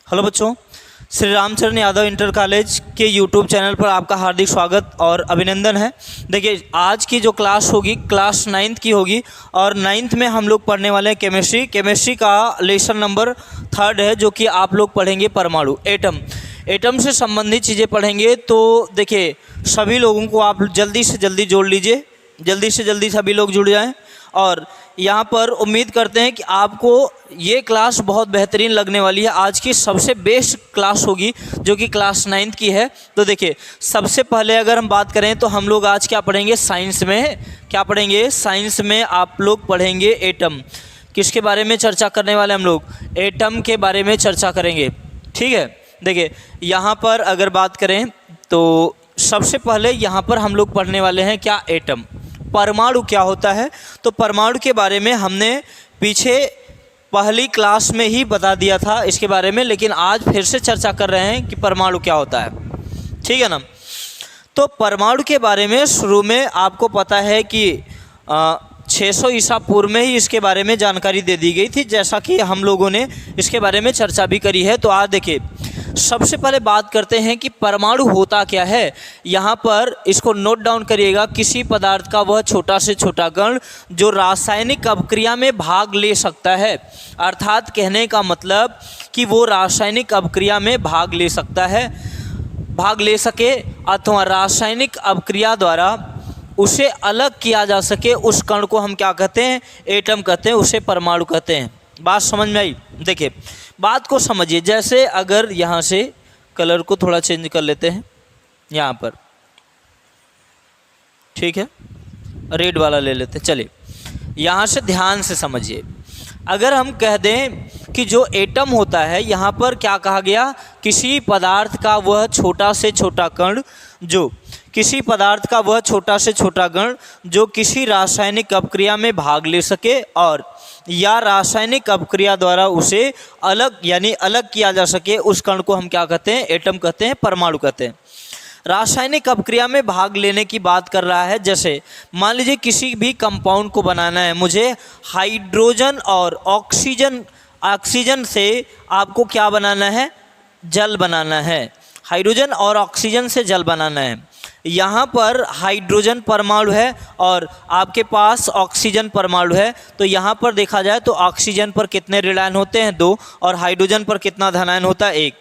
Hello बच्चों, Shri Ramcharan Yadav inter college के YouTube channel पर आपका हार्दिक स्वागत और अभिनंदन है। देखिए, आज की जो क्लास होगी क्लास 9th की होगी और 9th में हम लोग पढ़ने वाले हैं केमिस्ट्री का लेसन नंबर 3 है, जो कि आप लोग पढ़ेंगे परमाणु एटम से संबंधित चीज़ें पढ़ेंगे। तो देखिए, सभी लोगों को आप जल्दी से जल्दी जोड़ लीजिए, जल्दी से जल्दी सभी लोग जुड़ जाएँ। और यहाँ पर उम्मीद करते हैं कि आपको ये क्लास बहुत बेहतरीन लगने वाली है। आज की सबसे बेस्ट क्लास होगी जो कि क्लास 9th की है। तो देखिए, सबसे पहले अगर हम बात करें तो हम लोग आज क्या पढ़ेंगे, साइंस में क्या पढ़ेंगे, साइंस में आप लोग पढ़ेंगे एटम। किसके बारे में चर्चा करने वाले हम लोग, एटम के बारे में चर्चा करेंगे। ठीक है, देखिए यहाँ पर अगर बात करें तो सबसे पहले यहाँ पर हम लोग पढ़ने वाले हैं क्या, एटम, परमाणु क्या होता है। तो परमाणु के बारे में हमने पीछे पहली क्लास में ही बता दिया था इसके बारे में, लेकिन आज फिर से चर्चा कर रहे हैं कि परमाणु क्या होता है। ठीक है ना। तो परमाणु के बारे में शुरू में आपको पता है कि 600 ईसा पूर्व में ही इसके बारे में जानकारी दे दी गई थी, जैसा कि हम लोगों ने इसके बारे में चर्चा भी करी है। तो आज देखिए, सबसे पहले बात करते हैं कि परमाणु होता क्या है। यहाँ पर इसको नोट डाउन करिएगा, किसी पदार्थ का वह छोटा से छोटा कण जो रासायनिक अभिक्रिया में भाग ले सकता है। अर्थात कहने का मतलब कि वो रासायनिक अभिक्रिया में भाग ले सकता है, भाग ले सके अथवा रासायनिक अभिक्रिया द्वारा उसे अलग किया जा सके, उस कण को हम क्या कहते हैं, एटम कहते हैं, उसे परमाणु कहते हैं। बात समझ में आई। देखिए, बात को समझिए। जैसे अगर यहाँ से कलर को थोड़ा चेंज कर लेते हैं यहाँ पर, ठीक है, रेड वाला ले लेते हैं। चलिए, यहाँ से ध्यान से समझिए। अगर हम कह दें कि जो एटम होता है, यहाँ पर क्या कहा गया, किसी पदार्थ का वह छोटा से छोटा कण जो किसी पदार्थ का वह छोटा से छोटा कण जो किसी रासायनिक अभिक्रिया में भाग ले सके और या रासायनिक अभिक्रिया द्वारा उसे अलग यानी अलग किया जा सके, उस कण को हम क्या कहते हैं, एटम कहते हैं, परमाणु कहते हैं। रासायनिक अभिक्रिया में भाग लेने की बात कर रहा है। जैसे मान लीजिए किसी भी कंपाउंड को बनाना है, मुझे हाइड्रोजन और ऑक्सीजन से आपको क्या बनाना है, जल बनाना है। हाइड्रोजन और ऑक्सीजन से जल बनाना है। यहाँ पर हाइड्रोजन परमाणु है और आपके पास ऑक्सीजन परमाणु है। तो यहाँ पर देखा जाए तो ऑक्सीजन पर कितने ऋणायन होते हैं, 2, और हाइड्रोजन पर कितना धनायन होता है, 1।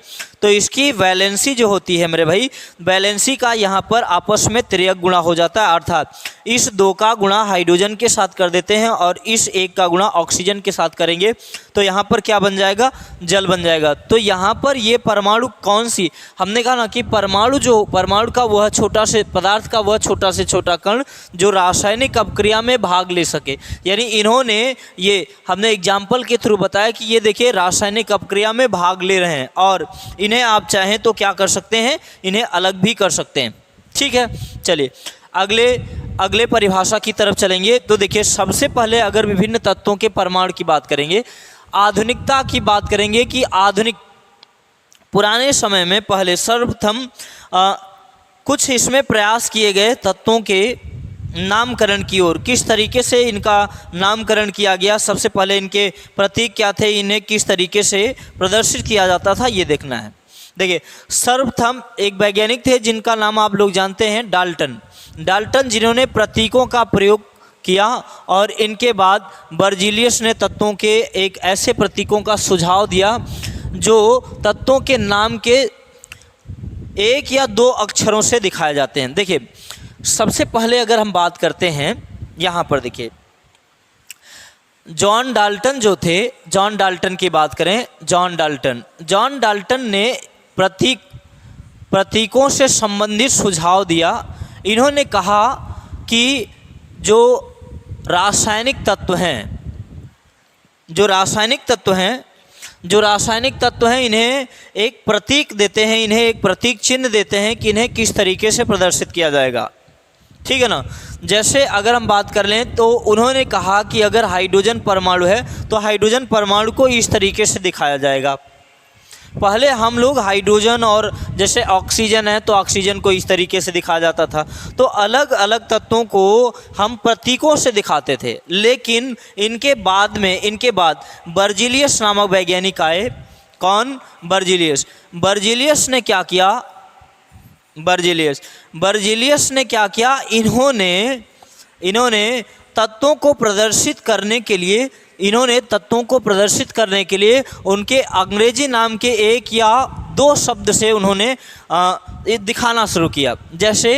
तो इसकी वैलेंसी जो होती है मेरे भाई, वैलेंसी का यहाँ पर आपस में तिर्यक गुणा हो जाता है। अर्थात इस 2 का गुणा हाइड्रोजन के साथ कर देते हैं और इस 1 का गुणा ऑक्सीजन के साथ करेंगे तो यहाँ पर क्या बन जाएगा, जल बन जाएगा। तो यहाँ पर ये परमाणु कौन सी, हमने कहा ना कि परमाणु का वह छोटा से पदार्थ का वह छोटा से छोटा कण जो रासायनिक अभिक्रिया में भाग ले सके। यानी इन्होंने ये हमने एग्जाम्पल के थ्रू बताया कि ये देखिए रासायनिक अभिक्रिया में भाग ले रहे हैं और इन्हें आप चाहें तो क्या कर सकते हैं, इन्हें अलग भी कर सकते हैं। ठीक है, चलिए अगले परिभाषा की तरफ चलेंगे। तो देखिए, सबसे पहले अगर विभिन्न तत्वों के परमाणु की बात करेंगे, आधुनिकता की बात करेंगे कि आधुनिक पुराने समय में पहले सर्वप्रथम कुछ इसमें प्रयास किए गए तत्वों के नामकरण की ओर। किस तरीके से इनका नामकरण किया गया, सबसे पहले इनके प्रतीक क्या थे, इन्हें किस तरीके से प्रदर्शित किया जाता था, ये देखना है। देखिए, सर्वप्रथम एक वैज्ञानिक थे जिनका नाम आप लोग जानते हैं, डाल्टन, जिन्होंने प्रतीकों का प्रयोग किया और इनके बाद बर्जीलियस ने तत्वों के एक ऐसे प्रतीकों का सुझाव दिया जो तत्वों के नाम के 1 या 2 अक्षरों से दिखाए जाते हैं। देखिए, सबसे पहले अगर हम बात करते हैं यहाँ पर, देखिए जॉन डाल्टन जो थे, जॉन डाल्टन की बात करें, जॉन डाल्टन ने प्रतीकों से संबंधित सुझाव दिया। इन्होंने कहा कि जो रासायनिक तत्व हैं इन्हें एक प्रतीक देते हैं, इन्हें एक प्रतीक चिन्ह देते हैं कि इन्हें किस तरीके से प्रदर्शित किया जाएगा। ठीक है ना। जैसे अगर हम बात कर लें तो उन्होंने कहा कि अगर हाइड्रोजन परमाणु है तो हाइड्रोजन परमाणु को इस तरीके से दिखाया जाएगा। पहले हम लोग हाइड्रोजन और जैसे ऑक्सीजन है तो ऑक्सीजन को इस तरीके से दिखाया जाता था। तो अलग अलग तत्वों को हम प्रतीकों से दिखाते थे, लेकिन इनके बाद बर्जीलियस नामक वैज्ञानिक आए कौन? बर्जिलियस। बर्जिलियस ने क्या किया? बर्जिलियस ने क्या किया? इन्होंने तत्वों को प्रदर्शित करने के लिए उनके अंग्रेजी नाम के एक या दो शब्द से उन्होंने दिखाना शुरू किया। जैसे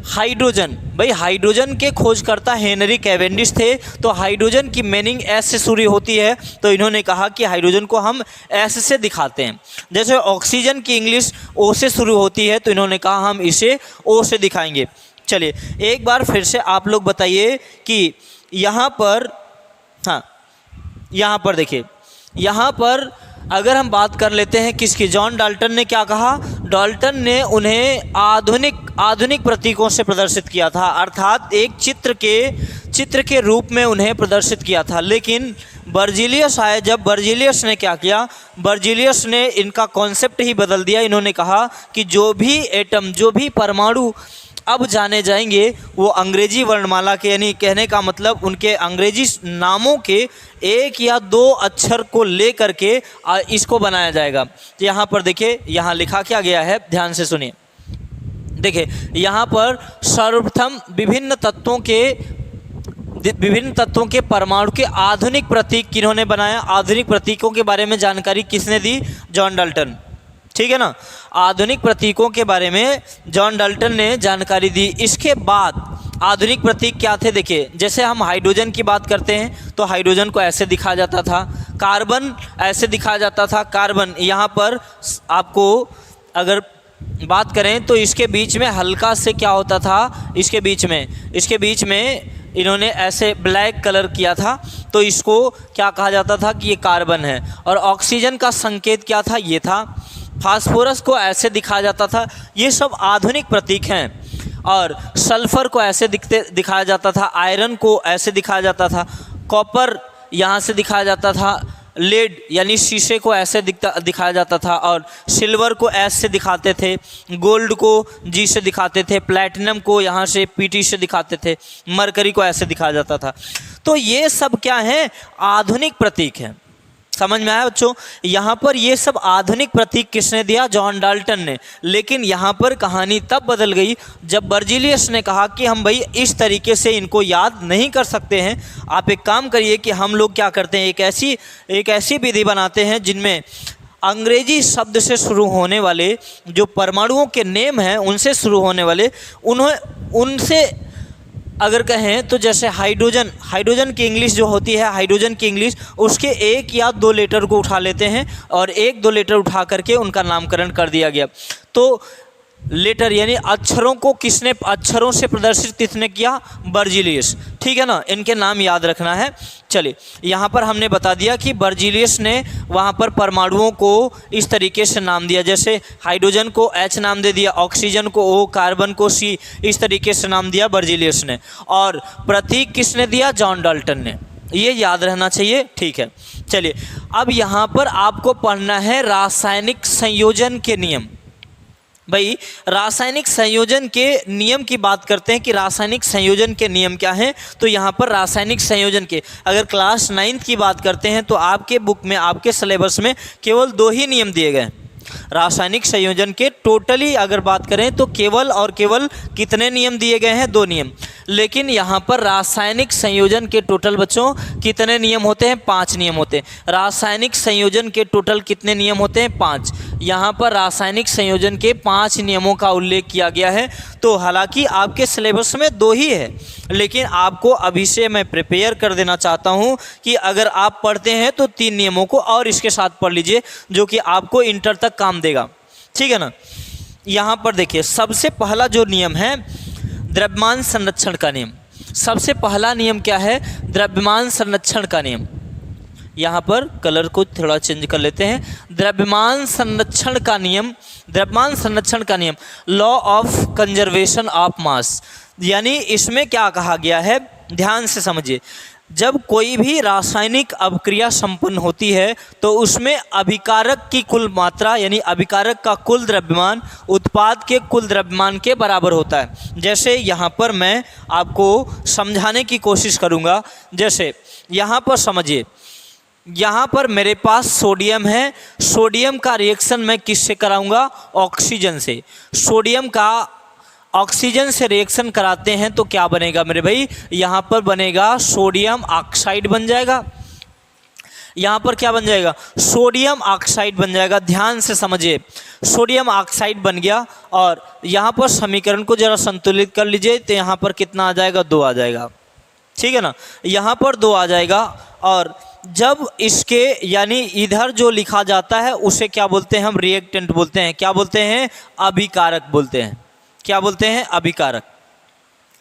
हाइड्रोजन, भाई हाइड्रोजन के खोजकर्ता हेनरी कैवेंडिश थे, तो हाइड्रोजन की मीनिंग एस से शुरू होती है, तो इन्होंने कहा कि हाइड्रोजन को हम एस से दिखाते हैं। जैसे ऑक्सीजन की इंग्लिश ओ से शुरू होती है, तो इन्होंने कहा हम इसे ओ से दिखाएंगे। चलिए एक बार फिर से आप लोग बताइए कि यहाँ पर, हाँ यहाँ पर देखिए, यहाँ पर अगर हम बात कर लेते हैं किसकी, जॉन डाल्टन ने क्या कहा? डाल्टन ने उन्हें आधुनिक प्रतीकों से प्रदर्शित किया था, अर्थात एक चित्र के रूप में उन्हें प्रदर्शित किया था। लेकिन बर्जिलियस आए, जब बर्जिलियस ने क्या किया? बर्जिलियस ने इनका कॉन्सेप्ट ही बदल दिया। इन्होंने कहा कि जो भी एटम, जो भी परमाणु अब जाने जाएंगे वो अंग्रेजी वर्णमाला के, यानी कहने का मतलब उनके अंग्रेजी नामों के एक या दो अक्षर को ले करके इसको बनाया जाएगा। तो यहाँ पर देखिए, यहाँ लिखा क्या गया है, ध्यान से सुनिए। देखिए यहाँ पर सर्वप्रथम विभिन्न तत्वों के परमाणु के आधुनिक प्रतीक किन्होंने बनाया? आधुनिक प्रतीकों के बारे में जानकारी किसने दी? जॉन डाल्टन, ठीक है ना। आधुनिक प्रतीकों के बारे में जॉन डाल्टन ने जानकारी दी। इसके बाद आधुनिक प्रतीक क्या थे? देखिए जैसे हम हाइड्रोजन की बात करते हैं तो हाइड्रोजन को ऐसे दिखाया जाता था, कार्बन ऐसे दिखाया जाता था। कार्बन यहाँ पर आपको अगर बात करें तो इसके बीच में हल्का से क्या होता था, इसके बीच में इन्होंने ऐसे ब्लैक कलर किया था, तो इसको क्या कहा जाता था कि ये कार्बन है। और ऑक्सीजन का संकेत क्या था? ये था। फास्फोरस को ऐसे दिखाया जाता था। ये सब आधुनिक प्रतीक हैं। और सल्फर को ऐसे दिखाया जाता था, आयरन को ऐसे दिखाया जाता था, कॉपर यहाँ से दिखाया जाता था, लेड यानी शीशे को ऐसे दिखाया जाता था, और सिल्वर को एस से दिखाते थे, गोल्ड को जी से दिखाते थे, प्लैटिनम को यहाँ से पीटी से दिखाते थे, मरकरी को ऐसे दिखाया जाता था। तो ये सब क्या हैं? आधुनिक प्रतीक हैं। समझ में आया बच्चों? यहाँ पर ये सब आधुनिक प्रतीक किसने दिया? जॉन डाल्टन ने। लेकिन यहाँ पर कहानी तब बदल गई जब बर्जिलियस ने कहा कि हम भाई इस तरीके से इनको याद नहीं कर सकते हैं, आप एक काम करिए कि हम लोग क्या करते हैं, एक ऐसी विधि बनाते हैं जिनमें अंग्रेजी शब्द से शुरू होने वाले जो परमाणुओं के नेम हैं उनसे शुरू होने वाले, उनसे अगर कहें तो जैसे हाइड्रोजन की इंग्लिश जो होती है, हाइड्रोजन की इंग्लिश, उसके एक या दो लेटर को उठा लेते हैं और एक दो लेटर उठा करके उनका नामकरण कर दिया गया। तो लेटर यानी अक्षरों से प्रदर्शित किसने किया? बर्जिलियस, ठीक है ना। इनके नाम याद रखना है। चलिए यहाँ पर हमने बता दिया कि बर्जिलियस ने वहाँ पर परमाणुओं को इस तरीके से नाम दिया, जैसे हाइड्रोजन को एच नाम दे दिया, ऑक्सीजन को ओ, कार्बन को सी, इस तरीके से नाम दिया बर्जिलियस ने। और प्रतीक किसने दिया? जॉन डाल्टन ने। ये याद रहना चाहिए, ठीक है। चलिए अब यहाँ पर आपको पढ़ना है रासायनिक संयोजन के नियम। भाई रासायनिक संयोजन के नियम की बात करते हैं कि रासायनिक संयोजन के नियम क्या हैं। तो यहाँ पर रासायनिक संयोजन के अगर क्लास 9th की बात करते हैं तो आपके बुक में, आपके सिलेबस में केवल 2 ही नियम दिए गए। रासायनिक संयोजन के टोटली अगर बात करें तो केवल और केवल कितने नियम दिए गए हैं? 2 नियम। लेकिन यहाँ पर रासायनिक संयोजन के टोटल बच्चों कितने नियम होते हैं? 5 नियम होते हैं। रासायनिक संयोजन के टोटल कितने नियम होते हैं? 5। यहाँ पर रासायनिक संयोजन के 5 नियमों का उल्लेख किया गया है। तो हालांकि आपके सिलेबस में 2 ही है, लेकिन आपको अभी से मैं प्रिपेयर कर देना चाहता हूँ कि अगर आप पढ़ते हैं तो 3 नियमों को और इसके साथ पढ़ लीजिए, जो कि आपको इंटर तक काम देगा, ठीक है ना। यहाँ पर देखिए सबसे पहला जो नियम है द्रव्यमान संरक्षण का नियम। सबसे पहला नियम क्या है? द्रव्यमान संरक्षण का नियम। यहाँ पर कलर को थोड़ा चेंज कर लेते हैं। द्रव्यमान संरक्षण का नियम, द्रव्यमान संरक्षण का नियम, law of conservation of mass. यानी इसमें क्या कहा गया है, ध्यान से समझिए। जब कोई भी रासायनिक अभिक्रिया संपन्न होती है तो उसमें अभिकारक की कुल मात्रा यानी अभिकारक का कुल द्रव्यमान उत्पाद के कुल द्रव्यमान के बराबर होता है। जैसे यहाँ पर मैं आपको समझाने की कोशिश करूँगा। जैसे यहाँ पर समझिए, यहाँ पर मेरे पास सोडियम है, सोडियम का रिएक्शन मैं किससे कराऊंगा? ऑक्सीजन से। सोडियम का ऑक्सीजन से रिएक्शन कराते हैं तो क्या बनेगा मेरे भाई? यहाँ पर बनेगा सोडियम ऑक्साइड बन जाएगा। यहाँ पर क्या बन जाएगा? सोडियम ऑक्साइड बन जाएगा। ध्यान से समझिए, सोडियम ऑक्साइड बन गया और यहाँ पर समीकरण को जरा संतुलित कर लीजिए तो यहाँ पर कितना आ जाएगा? 2 आ जाएगा, ठीक है ना। यहाँ पर 2 आ जाएगा और जब इसके यानी इधर जो लिखा जाता है उसे क्या बोलते हैं? हम रिएक्टेंट बोलते हैं। क्या बोलते हैं? अभिकारक बोलते हैं। क्या बोलते हैं? अभिकारक,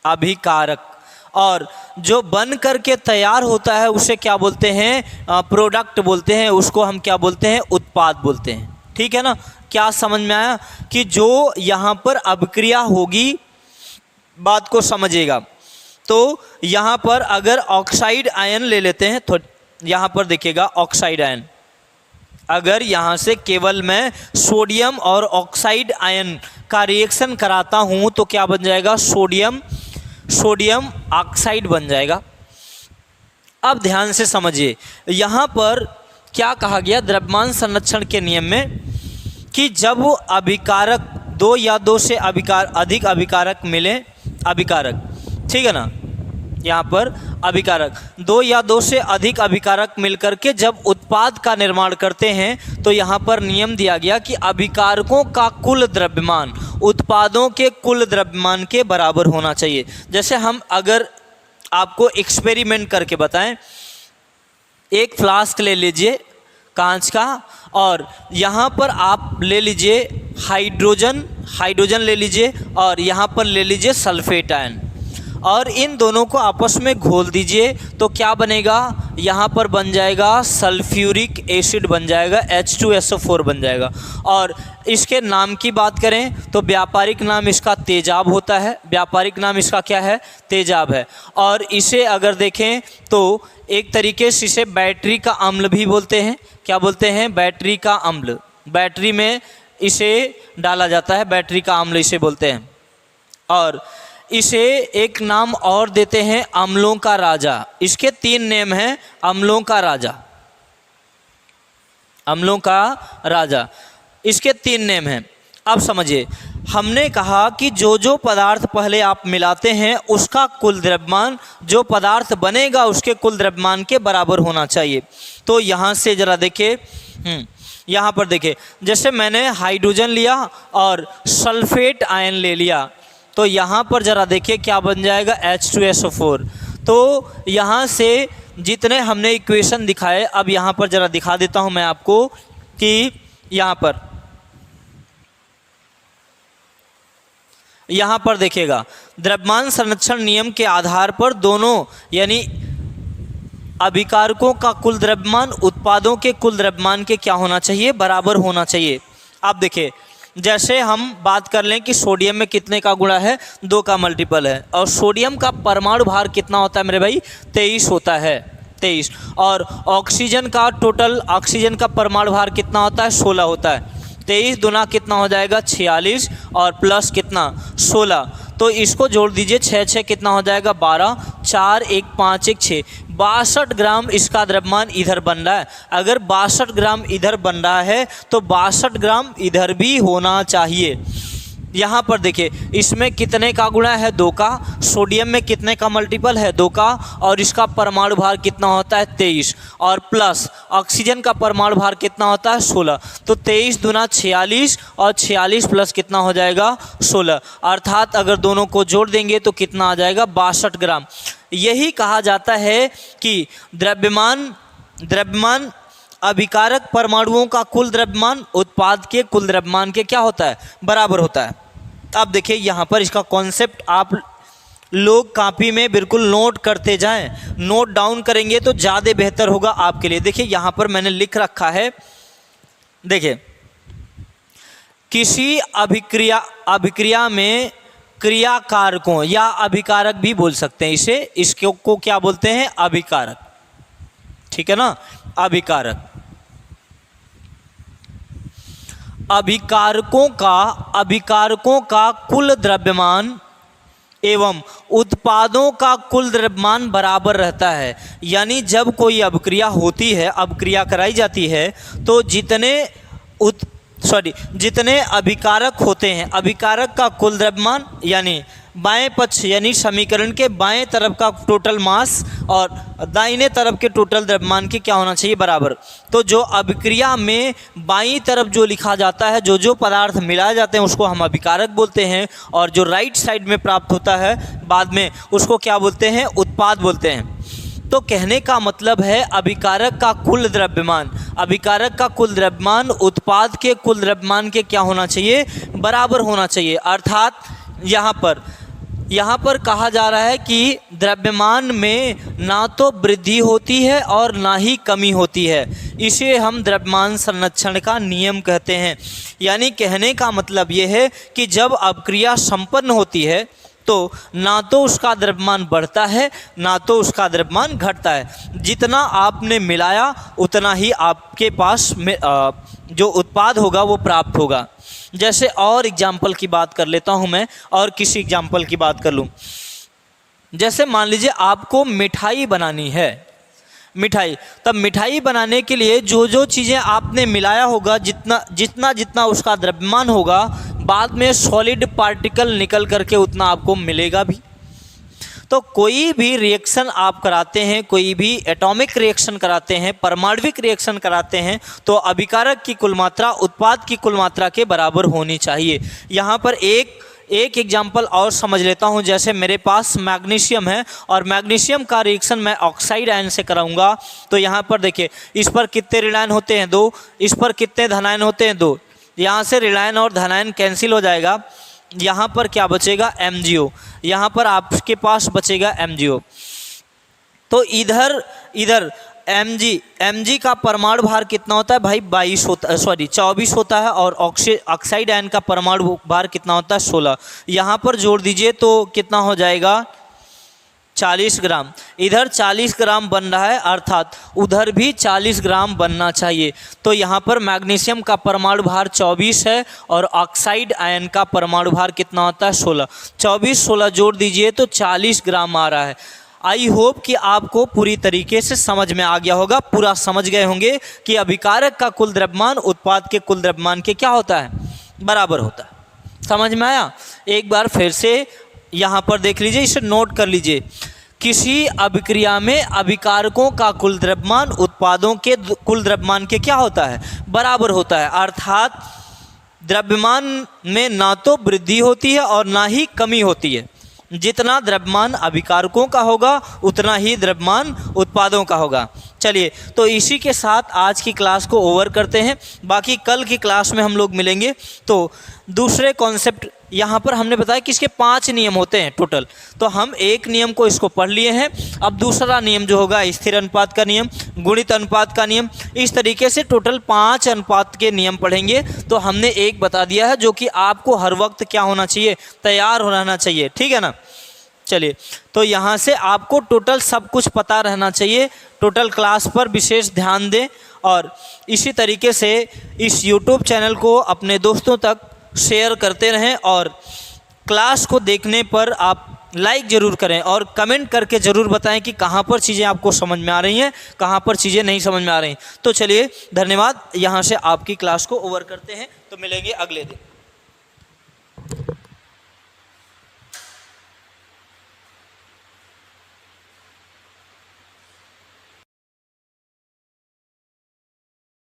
अभिकारक। और जो बन करके तैयार होता है उसे क्या बोलते हैं? प्रोडक्ट बोलते हैं। उसको हम क्या बोलते हैं? उत्पाद बोलते हैं, ठीक है ना। क्या समझ में आया कि जो यहाँ पर अभिक्रिया होगी, बात को समझिएगा। तो यहाँ पर अगर ऑक्साइड आयन ले लेते हैं तो यहाँ पर देखिएगा ऑक्साइड आयन, अगर यहाँ से केवल मैं सोडियम और ऑक्साइड आयन का रिएक्शन कराता हूँ तो क्या बन जाएगा? सोडियम ऑक्साइड बन जाएगा। अब ध्यान से समझिए, यहाँ पर क्या कहा गया द्रव्यमान संरक्षण के नियम में कि जब वो अभिकारक 2 या 2 से अधिक अभिकारक मिले, अभिकारक, ठीक है ना, यहाँ पर अभिकारक 2 या 2 से अधिक अभिकारक मिलकर के जब उत्पाद का निर्माण करते हैं तो यहाँ पर नियम दिया गया कि अभिकारकों का कुल द्रव्यमान उत्पादों के कुल द्रव्यमान के बराबर होना चाहिए। जैसे हम अगर आपको एक्सपेरिमेंट करके बताएं, एक फ्लास्क ले लीजिए कांच का और यहाँ पर आप ले लीजिए हाइड्रोजन ले लीजिए और यहाँ पर ले लीजिए सल्फेट आयन और इन दोनों को आपस में घोल दीजिए तो क्या बनेगा? यहाँ पर बन जाएगा सल्फ्यूरिक एसिड बन जाएगा, H2SO4 बन जाएगा। और इसके नाम की बात करें तो व्यापारिक नाम इसका तेजाब होता है। व्यापारिक नाम इसका क्या है? तेजाब है। और इसे अगर देखें तो एक तरीके से इसे बैटरी का अम्ल भी बोलते हैं। क्या बोलते हैं? बैटरी का अम्ल। बैटरी में इसे डाला जाता है, बैटरी का अम्ल इसे बोलते हैं। और इसे एक नाम और देते हैं अम्लों का राजा। इसके 3 नेम हैं। अम्लों का राजा, अम्लों का राजा, इसके 3 नेम हैं। अब समझिए, हमने कहा कि जो जो पदार्थ पहले आप मिलाते हैं उसका कुल द्रव्यमान जो पदार्थ बनेगा उसके कुल द्रव्यमान के बराबर होना चाहिए। तो यहाँ से ज़रा देखिए, यहाँ पर देखिए, जैसे मैंने हाइड्रोजन लिया और सल्फेट आयन ले लिया तो यहाँ पर ज़रा देखिए क्या बन जाएगा? H2SO4। तो यहाँ से जितने हमने इक्वेशन दिखाए, अब यहाँ पर ज़रा दिखा देता हूँ मैं आपको कि यहाँ पर देखिएगा द्रव्यमान संरक्षण नियम के आधार पर दोनों यानी अभिकारकों का कुल द्रव्यमान उत्पादों के कुल द्रव्यमान के क्या होना चाहिए? बराबर होना चाहिए। आप देखिए, जैसे हम बात कर लें कि सोडियम में कितने का गुणा है? 2 का मल्टीपल है। और सोडियम का परमाणु भार कितना होता है मेरे भाई? 23 होता है, 23। और ऑक्सीजन का टोटल ऑक्सीजन का परमाणु भार कितना होता है? 16 होता है। 23 दुना कितना हो जाएगा? 46 और प्लस कितना? 16। तो इसको जोड़ दीजिए, 6 कितना हो जाएगा? 12, 4 1 5 1 6, 62 ग्राम इसका द्रव्यमान इधर बन रहा है। अगर 62 ग्राम इधर बन रहा है तो 62 ग्राम इधर भी होना चाहिए। यहाँ पर देखिए, इसमें कितने का गुणा है? 2 का। सोडियम में कितने का मल्टीपल है? 2 का। और इसका परमाणु भार कितना होता है? 23। और प्लस ऑक्सीजन का परमाणु भार कितना होता है? 16। तो 23 दुना 46 और 46 प्लस कितना हो जाएगा? 16। अर्थात अगर दोनों को जोड़ देंगे तो कितना आ जाएगा? 62 ग्राम। यही कहा जाता है कि द्रव्यमान अभिकारक परमाणुओं का कुल द्रव्यमान उत्पाद के कुल द्रव्यमान के क्या होता है? बराबर होता है। अब देखिए, यहाँ पर इसका कॉन्सेप्ट आप लोग कॉपी में बिल्कुल नोट करते जाएं। नोट डाउन करेंगे तो ज़्यादा बेहतर होगा आपके लिए। देखिए, यहाँ पर मैंने लिख रखा है, देखिए, किसी अभिक्रिया में क्रियाकारकों या अभिकारक भी बोल सकते हैं इसे, इसको क्या बोलते हैं? अभिकारक, ठीक है ना, अभिकारक। अभिकारकों का कुल द्रव्यमान एवं उत्पादों का कुल द्रव्यमान बराबर रहता है। यानी जब कोई अभिक्रिया होती है, अभिक्रिया कराई जाती है, तो जितने अभिकारक होते हैं, अभिकारक का कुल द्रव्यमान यानी बाएं पक्ष यानी समीकरण के बाएं तरफ का टोटल मास और दाहिने तरफ के टोटल द्रव्यमान के क्या होना चाहिए, बराबर। तो जो अभिक्रिया में बाईं तरफ जो लिखा जाता है, जो पदार्थ मिलाए जाते हैं, उसको हम अभिकारक बोलते हैं, और जो राइट साइड में प्राप्त होता है बाद में, उसको क्या बोलते हैं, उत्पाद बोलते हैं। तो कहने का मतलब है अभिकारक का कुल द्रव्यमान, अभिकारक का कुल द्रव्यमान उत्पाद के कुल द्रव्यमान के क्या होना चाहिए, बराबर होना चाहिए। अर्थात यहाँ पर कहा जा रहा है कि द्रव्यमान में ना तो वृद्धि होती है और ना ही कमी होती है। इसे हम द्रव्यमान संरक्षण का नियम कहते हैं। यानी कहने का मतलब ये है कि जब अभिक्रिया संपन्न होती है तो ना तो उसका द्रव्यमान बढ़ता है, ना तो उसका द्रव्यमान घटता है। जितना आपने मिलाया उतना ही आपके पास जो उत्पाद होगा वो प्राप्त होगा। जैसे और एग्जाम्पल की बात कर लेता हूँ मैं, और किसी एग्जाम्पल की बात कर लूँ। जैसे मान लीजिए आपको मिठाई बनानी है, तब मिठाई बनाने के लिए जो चीज़ें आपने मिलाया होगा, जितना उसका द्रव्यमान होगा, बाद में सॉलिड पार्टिकल निकल करके उतना आपको मिलेगा भी। तो कोई भी रिएक्शन आप कराते हैं, कोई भी एटॉमिक रिएक्शन कराते हैं, परमाणविक रिएक्शन कराते हैं, तो अभिकारक की कुल मात्रा उत्पाद की कुल मात्रा के बराबर होनी चाहिए। यहाँ पर एक एग्जाम्पल और समझ लेता हूँ। जैसे मेरे पास मैग्नीशियम है और मैग्नीशियम का रिएक्शन मैं ऑक्साइड आयन से कराऊंगा, तो यहाँ पर देखिए इस पर कितने ऋणायन होते हैं, 2, इस पर कितने धनायन होते हैं, 2। यहाँ से ऋणायन और धनायन कैंसिल हो जाएगा, यहाँ पर क्या बचेगा, MgO। यहाँ पर आपके पास बचेगा MgO। तो इधर Mg का परमाणु भार कितना होता है भाई, 24 होता है, और ऑक्साइड आयन का परमाणु भार कितना होता है, 16। यहाँ पर जोड़ दीजिए तो कितना हो जाएगा, 40 ग्राम। इधर 40 ग्राम बन रहा है, अर्थात उधर भी 40 ग्राम बनना चाहिए। तो यहाँ पर मैग्नीशियम का परमाणु भार 24 है और ऑक्साइड आयन का परमाणु भार कितना होता है, 16। 24-16 जोड़ दीजिए तो 40 ग्राम आ रहा है। आई होप कि आपको पूरी तरीके से समझ में आ गया होगा, पूरा समझ गए होंगे कि अभिकारक का कुल द्रव्यमान उत्पाद के कुल द्रव्यमान के क्या होता है, बराबर होता है। समझ में आया? एक बार फिर से यहाँ पर देख लीजिए, इसे नोट कर लीजिए। किसी अभिक्रिया में अभिकारकों का कुल द्रव्यमान उत्पादों के कुल द्रव्यमान के क्या होता है, बराबर होता है। अर्थात द्रव्यमान में ना तो वृद्धि होती है और ना ही कमी होती है। जितना द्रव्यमान अभिकारकों का होगा उतना ही द्रव्यमान उत्पादों का होगा। चलिए, तो इसी के साथ आज की क्लास को ओवर करते हैं। बाकी कल की क्लास में हम लोग मिलेंगे। तो दूसरे कॉन्सेप्ट यहाँ पर हमने बताया कि इसके 5 नियम होते हैं टोटल। तो हम एक नियम को इसको पढ़ लिए हैं। अब दूसरा नियम जो होगा स्थिर अनुपात का नियम, गुणित अनुपात का नियम, इस तरीके से टोटल 5 अनुपात के नियम पढ़ेंगे। तो हमने एक बता दिया है जो कि आपको हर वक्त क्या होना चाहिए, तैयार रहना चाहिए। ठीक है ना? चलिए, तो यहाँ से आपको टोटल सब कुछ पता रहना चाहिए। टोटल क्लास पर विशेष ध्यान दें और इसी तरीके से इस YouTube चैनल को अपने दोस्तों तक शेयर करते रहें। और क्लास को देखने पर आप लाइक ज़रूर करें और कमेंट करके ज़रूर बताएं कि कहाँ पर चीज़ें आपको समझ में आ रही हैं, कहाँ पर चीज़ें नहीं समझ में आ रही हैं। तो चलिए, धन्यवाद। यहाँ से आपकी क्लास को ओवर करते हैं, तो मिलेंगे अगले दिन।